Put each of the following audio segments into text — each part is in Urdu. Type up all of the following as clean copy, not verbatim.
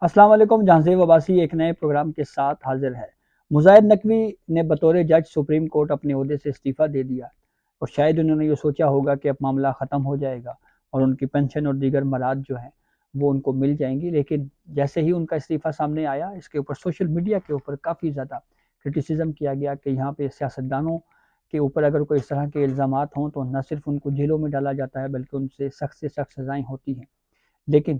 السلام علیکم، جہانزیب عباسی ایک نئے پروگرام کے ساتھ حاضر ہے۔ مظاہر نقوی نے بطور جج سپریم کورٹ اپنے عہدے سے استعفیٰ دے دیا اور شاید انہوں نے یہ سوچا ہوگا کہ اب معاملہ ختم ہو جائے گا اور ان کی پنشن اور دیگر مراد جو ہیں وہ ان کو مل جائیں گی، لیکن جیسے ہی ان کا استعفیٰ سامنے آیا، اس کے اوپر سوشل میڈیا کے اوپر کافی زیادہ کرٹیسزم کیا گیا کہ یہاں پہ سیاستدانوں کے اوپر اگر کوئی اس طرح کے الزامات ہوں تو نہ صرف ان کو جیلوں میں ڈالا جاتا ہے بلکہ ان سے سخت سزائیں ہوتی ہیں، لیکن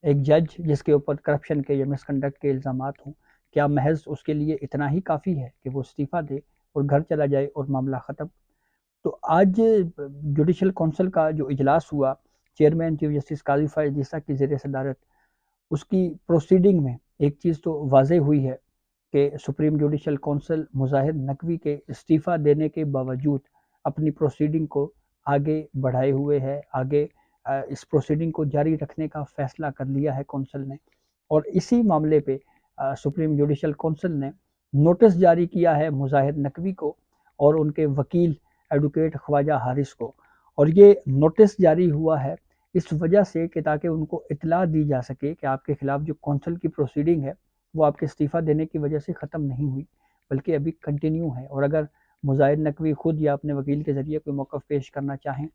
ایک جج جس کے اوپر کرپشن کے یا مس کنڈکٹ کے الزامات ہوں، کیا محض اس کے لیے اتنا ہی کافی ہے کہ وہ استعفیٰ دے اور گھر چلا جائے اور معاملہ ختم؟ تو آج جوڈیشل کونسل کا جو اجلاس ہوا، چیئرمین چیف جسٹس قاضی فائز عیسیٰ کی زیر صدارت، اس کی پروسیڈنگ میں ایک چیز تو واضح ہوئی ہے کہ سپریم جوڈیشل کونسل مظاہر نقوی کے استعفیٰ دینے کے باوجود اپنی پروسیڈنگ کو آگے بڑھائے ہوئے ہے، آگے اس پروسیڈنگ کو جاری رکھنے کا فیصلہ کر لیا ہے کونسل نے، اور اسی معاملے پہ سپریم جوڈیشل کونسل نے نوٹس جاری کیا ہے مظاہر نقوی کو اور ان کے وکیل ایڈوکیٹ خواجہ حارث کو، اور یہ نوٹس جاری ہوا ہے اس وجہ سے کہ تاکہ ان کو اطلاع دی جا سکے کہ آپ کے خلاف جو کونسل کی پروسیڈنگ ہے وہ آپ کے استعفیٰ دینے کی وجہ سے ختم نہیں ہوئی بلکہ ابھی کنٹینیو ہے، اور اگر مظاہر نقوی خود یا اپنے وکیل کے ذریعے کوئی موقف پیش کرنا چاہیں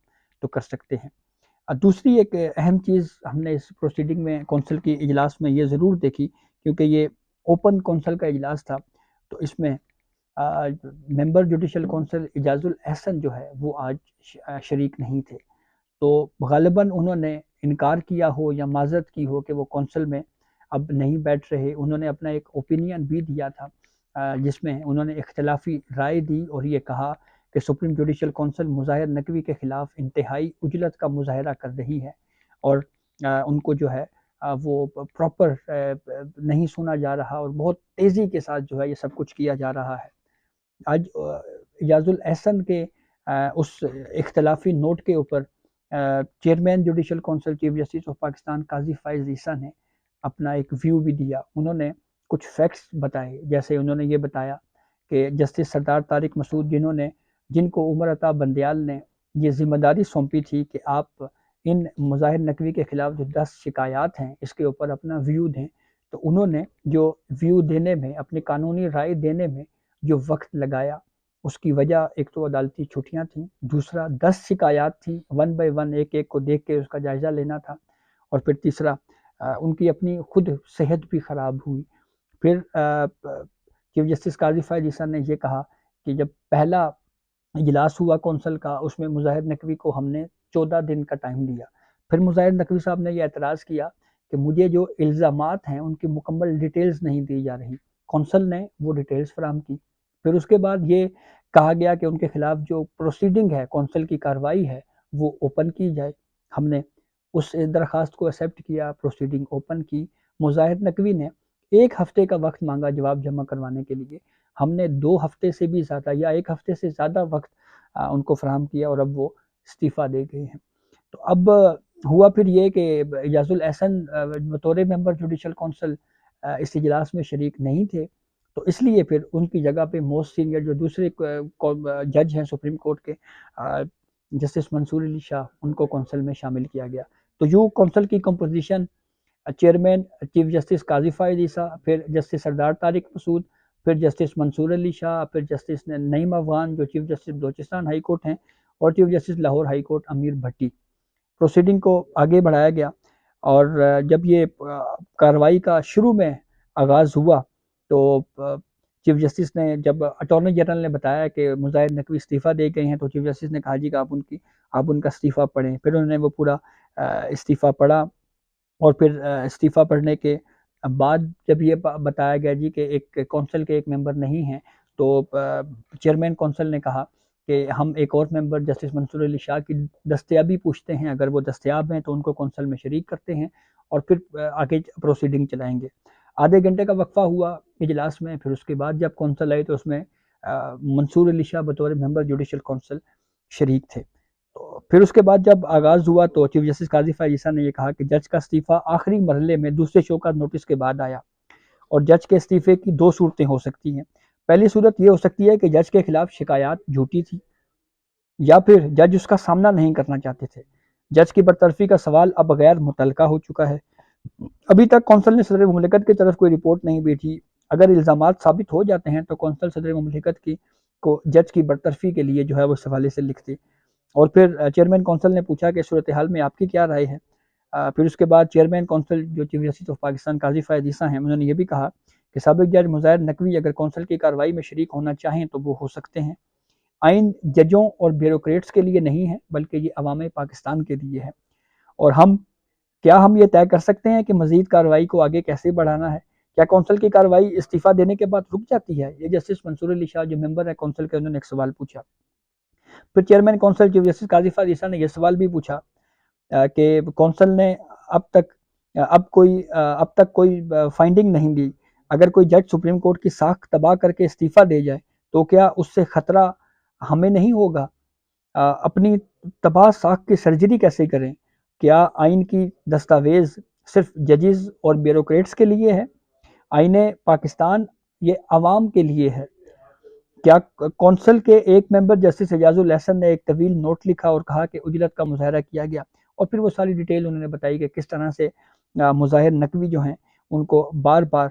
تو کر سکتے ہیں۔ دوسری ایک اہم چیز ہم نے اس پروسیڈنگ میں کونسل کی اجلاس میں یہ ضرور دیکھی، کیونکہ یہ اوپن کونسل کا اجلاس تھا، تو اس میں ممبر جوڈیشل کونسل اعجاز الاحسن جو ہے وہ آج شریک نہیں تھے، تو غالباً انہوں نے انکار کیا ہو یا معذرت کی ہو کہ وہ کونسل میں اب نہیں بیٹھ رہے۔ انہوں نے اپنا ایک اوپینین بھی دیا تھا جس میں انہوں نے اختلافی رائے دی اور یہ کہا کہ سپریم جوڈیشل کونسل مظاہر نقوی کے خلاف انتہائی عجلت کا مظاہرہ کر رہی ہے اور ان کو جو ہے وہ پراپر نہیں سنا جا رہا اور بہت تیزی کے ساتھ جو ہے یہ سب کچھ کیا جا رہا ہے۔ آج اعجاز الاحسن کے اس اختلافی نوٹ کے اوپر chairman judicial council chief justice of Pakistan قاضی فائز عیسیٰ نے اپنا ایک ویو بھی دیا۔ انہوں نے کچھ فیکٹس بتائے، جیسے انہوں نے یہ بتایا کہ جسٹس سردار طارق مسعود جن کو عمر عطا بندیال نے یہ ذمہ داری سونپی تھی کہ آپ ان مظاہر نقوی کے خلاف جو 10 شکایات ہیں اس کے اوپر اپنا ویو دیں، تو انہوں نے جو ویو دینے میں، اپنی قانونی رائے دینے میں جو وقت لگایا، اس کی وجہ ایک تو عدالتی چھٹیاں تھیں، دوسرا 10 شکایات تھیں، ون بائی ون ایک ایک کو دیکھ کے اس کا جائزہ لینا تھا، اور پھر تیسرا ان کی اپنی خود صحت بھی خراب ہوئی۔ پھر چیف جسٹس قاضی فائز عیسیٰ نے یہ کہا کہ جب پہلا اجلاس ہوا کونسل کا، اس میں مظاہر نقوی کو ہم نے 14 دن کا ٹائم دیا، پھر مظاہر نقوی صاحب نے یہ اعتراض کیا کہ مجھے جو الزامات ہیں ان کی مکمل ڈیٹیلز نہیں دی جا رہی، کونسل نے وہ ڈیٹیلز فراہم کی۔ پھر اس کے بعد یہ کہا گیا کہ ان کے خلاف جو پروسیڈنگ ہے، کونسل کی کارروائی ہے، وہ اوپن کی جائے۔ ہم نے اس درخواست کو ایکسیپٹ کیا، پروسیڈنگ اوپن کی۔ مظاہر نقوی نے 1 ہفتے کا وقت مانگا جواب جمع کروانے کے لیے، ہم نے 2 ہفتے سے بھی زیادہ یا 1 ہفتے سے زیادہ وقت ان کو فراہم کیا اور اب وہ استعفیٰ دے گئے ہیں۔ تو اب ہوا پھر یہ کہ اعجاز الاحسن بطور ممبر جوڈیشل کونسل اس اجلاس میں شریک نہیں تھے، تو اس لیے پھر ان کی جگہ پہ موسٹ سینئر جو دوسرے جج ہیں سپریم کورٹ کے، جسٹس منصور علی شاہ، ان کو کونسل میں شامل کیا گیا۔ تو یوں کونسل کی کمپوزیشن چیئرمین چیف جسٹس قاضی فائز عیسیٰ، پھر جسٹس سردار طارق مسعود، پھر جسٹس منصور علی شاہ، پھر جسٹس نعیم افغان جو chief justice Balochistan high court ہیں، اور chief justice Lahore high court Amir Bhatti. Proceeding کو آگے بڑھایا گیا اور جب یہ کارروائی کا شروع میں آغاز ہوا تو چیف جسٹس نے، جب اٹارنی جنرل نے بتایا کہ مظاہر نقوی استعفیٰ دے گئے ہیں، تو چیف جسٹس نے کہا جی کہ آپ ان کا استعفیٰ پڑھیں۔ پھر انہوں نے وہ پورا استعفیٰ پڑھا، اور پھر استعفیٰ پڑھنے کے بعد جب یہ بتایا گیا جی کہ ایک کونسل کے ایک ممبر نہیں ہیں، تو چیئرمین کونسل نے کہا کہ ہم ایک اور ممبر جسٹس منصور علی شاہ کی دستیابی پوچھتے ہیں، اگر وہ دستیاب ہیں تو ان کو کونسل میں شریک کرتے ہیں اور پھر آگے پروسیڈنگ چلائیں گے۔ آدھے گھنٹے کا وقفہ ہوا اجلاس میں، پھر اس کے بعد جب کونسل آئی تو اس میں منصور علی شاہ بطور ممبر جوڈیشل کونسل شریک تھے۔ تو پھر اس کے بعد جب آغاز ہوا تو چیف جسٹس قاضی فائز عیسیٰ نے یہ کہا کہ جج کا استعفیٰ آخری مرحلے میں دوسرے شوکت نوٹس کے بعد آیا، اور جج کے استعفے کی 2 صورتیں ہو سکتی ہیں۔ پہلی صورت یہ ہو سکتی ہے کہ جج کے خلاف شکایات جھوٹی تھی، یا پھر جج اس کا سامنا نہیں کرنا چاہتے تھے، جج کی برطرفی کا سوال اب غیر متعلقہ ہو چکا ہے۔ ابھی تک کونسل نے صدر مملکت کی طرف کوئی رپورٹ نہیں بھیجی. اگر الزامات ثابت ہو جاتے ہیں تو کونسل صدر مملکت کو جج کی برطرفی کے لیے جو ہے وہ اس حوالے سے لکھتے. اور پھر چیئرمین کونسل نے پوچھا کہ صورتحال میں آپ کی کیا رائے ہے. پھر اس کے بعد چیئرمین کونسل جو چیف جسٹس آف پاکستان قاضی فائز عیسیٰ ہیں، انہوں نے یہ بھی کہا کہ سابق جج مظاہر نقوی اگر کونسل کی کارروائی میں شریک ہونا چاہیں تو وہ ہو سکتے ہیں. آئین ججوں اور بیوروکریٹس کے لیے نہیں ہے بلکہ یہ عوام پاکستان کے لیے ہے. اور ہم یہ طے کر سکتے ہیں کہ مزید کارروائی کو آگے کیسے بڑھانا ہے. کیا کونسل کی کارروائی استعفیٰ دینے کے بعد رک جاتی ہے؟ یہ جسٹس منصور علی شاہ جو ممبر ہے کونسل کے، انہوں نے ایک سوال پوچھا. پھر چیئرمین کونسل چیف جسٹس قاضی فائز عیسیٰ نے یہ سوال بھی پوچھا کہ کونسل نے اب تک کوئی فائنڈنگ نہیں دی. اگر کوئی جج سپریم کورٹ کی ساکھ تباہ کر کے استعفیٰ دے جائے تو کیا اس سے خطرہ ہمیں نہیں ہوگا؟ اپنی تباہ ساکھ کی سرجری کیسے کریں؟ کیا آئین کی دستاویز صرف ججز اور بیوروکریٹس کے لیے ہے؟ آئین پاکستان یہ عوام کے لیے ہے. کیا کونسل کے ایک ممبر جسٹس اعجاز الاحسن نے ایک طویل نوٹ لکھا اور کہا کہ اجلت کا مظاہرہ کیا گیا، اور پھر وہ ساری ڈیٹیل انہوں نے بتائی کہ کس طرح سے مظاہر نقوی جو ہیں ان کو بار بار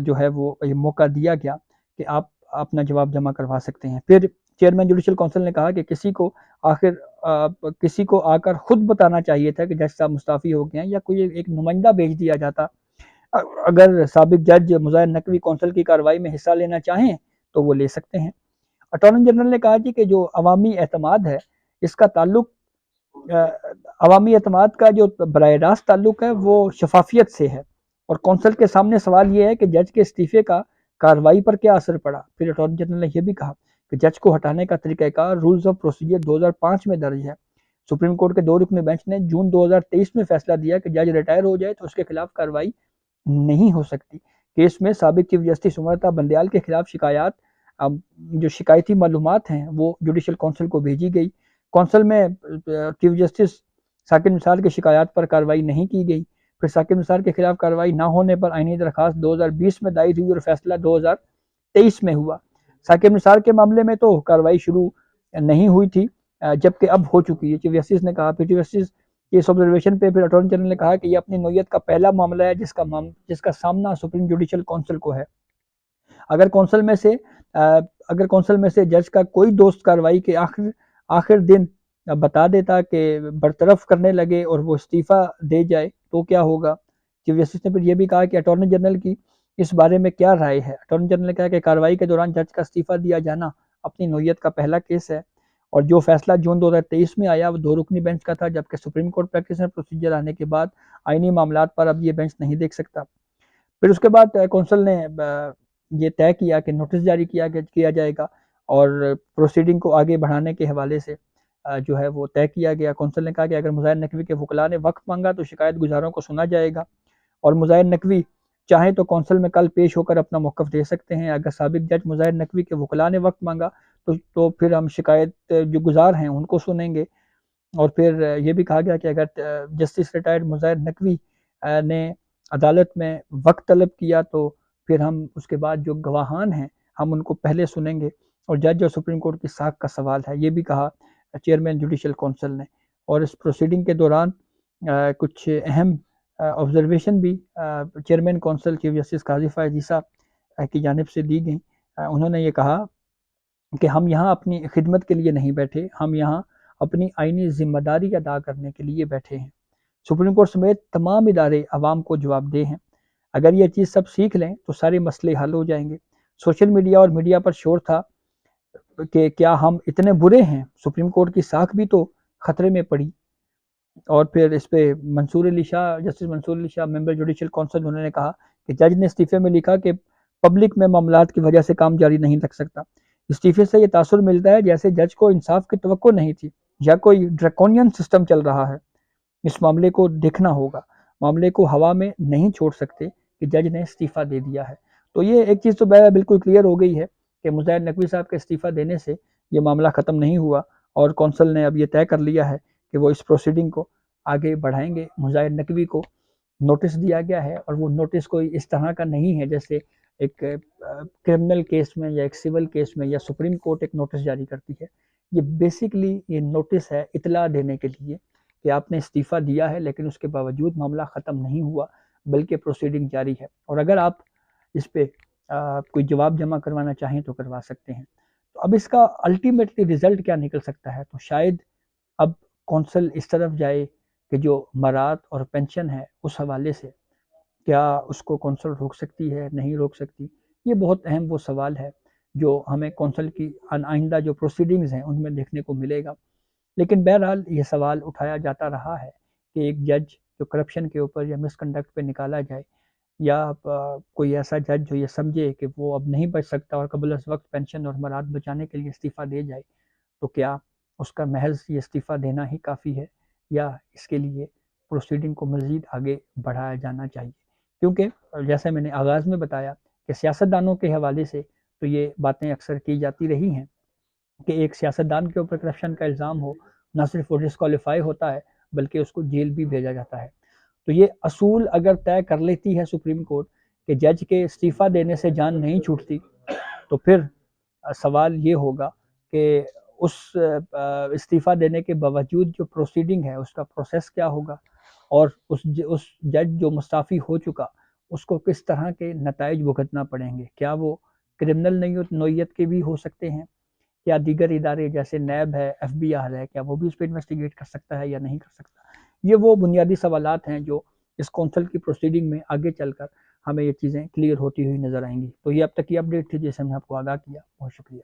جو ہے وہ موقع دیا گیا کہ آپ اپنا جواب جمع کروا سکتے ہیں. پھر چیئرمین جوڈیشل کونسل نے کہا کہ کسی کو آ کر خود بتانا چاہیے تھا کہ جج صاحب مستعفی ہو گئے ہیں، یا کوئی ایک نمائندہ بھیج دیا جاتا. اگر سابق جج مظاہر نقوی کونسل کی کارروائی میں حصہ لینا چاہیں تو وہ لے سکتے ہیں. اٹارنی جنرل نے کہا جی کہ جو عوامی اعتماد ہے اس کا تعلق عوامی اعتماد کا جو براہ راست تعلق ہے وہ شفافیت سے ہے، اور کونسل کے سامنے سوال یہ ہے کہ جج کے استعفے کا کارروائی پر کیا اثر پڑا. پھر اٹارنی جنرل نے یہ بھی کہا کہ جج کو ہٹانے کا طریقہ کار رولز آف پروسیجر 2005 میں درج ہے. سپریم کورٹ کے 2 رکنی بینچ نے جون 2023 میں فیصلہ دیا کہ جج ریٹائر ہو جائے تو اس کے خلاف کارروائی نہیں ہو سکتی. کیس میں سابق چیف جسٹس عمر بندیال کے خلاف جو شکایتی معلومات ہیں وہ جوڈیشل کونسل کو بھیجی گئی. کونسل میں چیف جسٹس ثاقب نثار کی شکایات پر کارروائی نہیں کی گئی. پھر ثاقب نثار کے خلاف کارروائی نہ ہونے پر آئینی درخواست 2020 میں دائر ہوئی اور فیصلہ 2023 میں ہوا. ثاقب نثار کے معاملے میں تو کارروائی شروع نہیں ہوئی تھی جبکہ اب ہو چکی ہے، چیف جسٹس نے کہا. پھر چیف جسٹس کی اس آبزرویشن پہ پھر اٹارنی جنرل نے کہا کہ یہ اپنی نوعیت کا پہلا معاملہ ہے جس کا سامنا سپریم جوڈیشل کونسل کو ہے. اگر کونسل میں سے جج کا کوئی دوست کارروائی کے آخر دن بتا دیتا کہ برطرف کرنے لگے اور وہ استعفیٰ دے جائے تو کیا ہوگا؟ چیف جسٹس نے پھر یہ بھی کہا کہ اٹارنی جنرل کی اس بارے میں کیا رائے ہے. اٹارنی جنرل نے کہا کہ کارروائی کے دوران جج کا استعفیٰ دیا جانا اپنی نوعیت کا پہلا کیس ہے، اور جو فیصلہ جون 2023 میں آیا وہ 2 رکنی بینچ کا تھا، جبکہ supreme court practice and procedure آنے کے بعد آئینی معاملات پر اب یہ بینچ نہیں دیکھ سکتا. پھر اس کے بعد کونسل نے یہ طے کیا کہ نوٹس جاری کیا جائے گا، اور پروسیڈنگ کو آگے بڑھانے کے حوالے سے جو ہے وہ طے کیا گیا. کونسل نے کہا کہ اگر مظاہر نقوی کے وکلاء نے وقت مانگا تو شکایت گزاروں کو سنا جائے گا، اور مظاہر نقوی چاہیں تو کونسل میں کل پیش ہو کر اپنا موقف دے سکتے ہیں. اگر سابق جج مظاہر نقوی کے وکلاء نے وقت مانگا تو پھر ہم شکایت جو گزار ہیں ان کو سنیں گے. اور پھر یہ بھی کہا گیا کہ اگر جسٹس ریٹائرڈ مظاہر نقوی نے عدالت میں وقت طلب کیا تو پھر ہم اس کے بعد جو گواہان ہیں ہم ان کو پہلے سنیں گے. اور جج اور سپریم کورٹ کی ساکھ کا سوال ہے، یہ بھی کہا چیئرمین جوڈیشل کونسل نے. اور اس پروسیڈنگ کے دوران کچھ اہم آبزرویشن بھی چیئرمین کونسل چیف جسٹس قاضی فائز عیسیٰ کی جانب سے دی گئیں. انہوں نے یہ کہا کہ ہم یہاں اپنی خدمت کے لیے نہیں بیٹھے، ہم یہاں اپنی آئینی ذمہ داری ادا کرنے کے لیے بیٹھے ہیں. سپریم کورٹ سمیت تمام ادارے عوام کو جواب دہ ہیں. اگر یہ چیز سب سیکھ لیں تو سارے مسئلے حل ہو جائیں گے. سوشل میڈیا اور میڈیا پر شور تھا کہ کیا ہم اتنے برے ہیں، سپریم کورٹ کی ساکھ بھی تو خطرے میں پڑی. اور پھر اس پہ جسٹس منصور علی شاہ ممبر جوڈیشل کونسل، انہوں نے کہا کہ جج نے استعفے میں لکھا کہ پبلک میں معاملات کی وجہ سے کام جاری نہیں رکھ سکتا. استعفے سے یہ تاثر ملتا ہے جیسے جج کو انصاف کی توقع نہیں تھی یا کوئی ڈریکونین سسٹم چل رہا ہے. اس معاملے کو دیکھنا ہوگا، معاملے کو ہوا میں نہیں چھوڑ سکتے کہ جج نے استعفیٰ دے دیا ہے. تو یہ ایک چیز تو بالکل کلیئر ہو گئی ہے کہ مظاہر نقوی صاحب کے استعفیٰ دینے سے یہ معاملہ ختم نہیں ہوا، اور کونسل نے اب یہ طے کر لیا ہے کہ وہ اس پروسیڈنگ کو آگے بڑھائیں گے. مظاہر نقوی کو نوٹس دیا گیا ہے، اور وہ نوٹس کوئی اس طرح کا نہیں ہے جیسے ایک کرمنل کیس میں یا ایک سول کیس میں یا سپریم کورٹ ایک نوٹس جاری کرتی ہے. یہ بیسیکلی یہ نوٹس ہے اطلاع دینے کے لیے کہ آپ نے استعفیٰ دیا ہے لیکن اس کے باوجود معاملہ ختم نہیں ہوا بلکہ پروسیڈنگ جاری ہے، اور اگر آپ اس پہ کوئی جواب جمع کروانا چاہیں تو کروا سکتے ہیں۔ تو اب اس کا الٹیمیٹلی رزلٹ کیا نکل سکتا ہے؟ تو شاید اب کونسل اس طرف جائے کہ جو مراد اور پینشن ہے اس حوالے سے کیا اس کو کونسل روک سکتی ہے، نہیں روک سکتی؟ یہ بہت اہم وہ سوال ہے جو ہمیں کونسل کی آئندہ جو پروسیڈنگز ہیں ان میں دیکھنے کو ملے گا۔ لیکن بہرحال یہ سوال اٹھایا جاتا رہا ہے کہ ایک جج جو کرپشن کے اوپر یا مس کنڈکٹ پہ نکالا جائے، یا کوئی ایسا جج جو یہ سمجھے کہ وہ اب نہیں بچ سکتا اور قبل از وقت پینشن اور مراد بچانے کے لیے استعفیٰ دے جائے، تو کیا اس کا محض یہ استعفیٰ دینا ہی کافی ہے یا اس کے لیے پروسیڈنگ کو مزید آگے بڑھایا جانا چاہیے؟ کیونکہ جیسے میں نے آغاز میں بتایا کہ سیاستدانوں کے حوالے سے تو یہ باتیں اکثر کی جاتی رہی ہیں کہ ایک سیاستدان کے اوپر کرپشن کا الزام ہو، نہ صرف وہ ڈسکوالیفائی ہوتا ہے بلکہ اس کو جیل بھی بھیجا جاتا ہے۔ تو یہ اصول اگر طے کر لیتی ہے سپریم کورٹ کہ جج کے استعفیٰ دینے سے جان نہیں چھوٹتی، تو پھر سوال یہ ہوگا کہ اس استعفیٰ دینے کے باوجود جو پروسیڈنگ ہے اس کا پروسیس کیا ہوگا، اور اس جج جو مستعفی ہو چکا اس کو کس طرح کے نتائج بھگتنا پڑیں گے؟ کیا وہ کرمنل نوعیت کے بھی ہو سکتے ہیں؟ کیا دیگر ادارے جیسے نیب ہے، ایف بی آر ہے، کیا وہ بھی اس پہ انویسٹیگیٹ کر سکتا ہے یا نہیں کر سکتا؟ یہ وہ بنیادی سوالات ہیں جو اس کونسل کی پروسیڈنگ میں آگے چل کر ہمیں یہ چیزیں کلیئر ہوتی ہوئی نظر آئیں گی۔ تو یہ اب تک کی اپڈیٹ تھی جسے ہم نے آپ کو آگاہ کیا۔ بہت شکریہ۔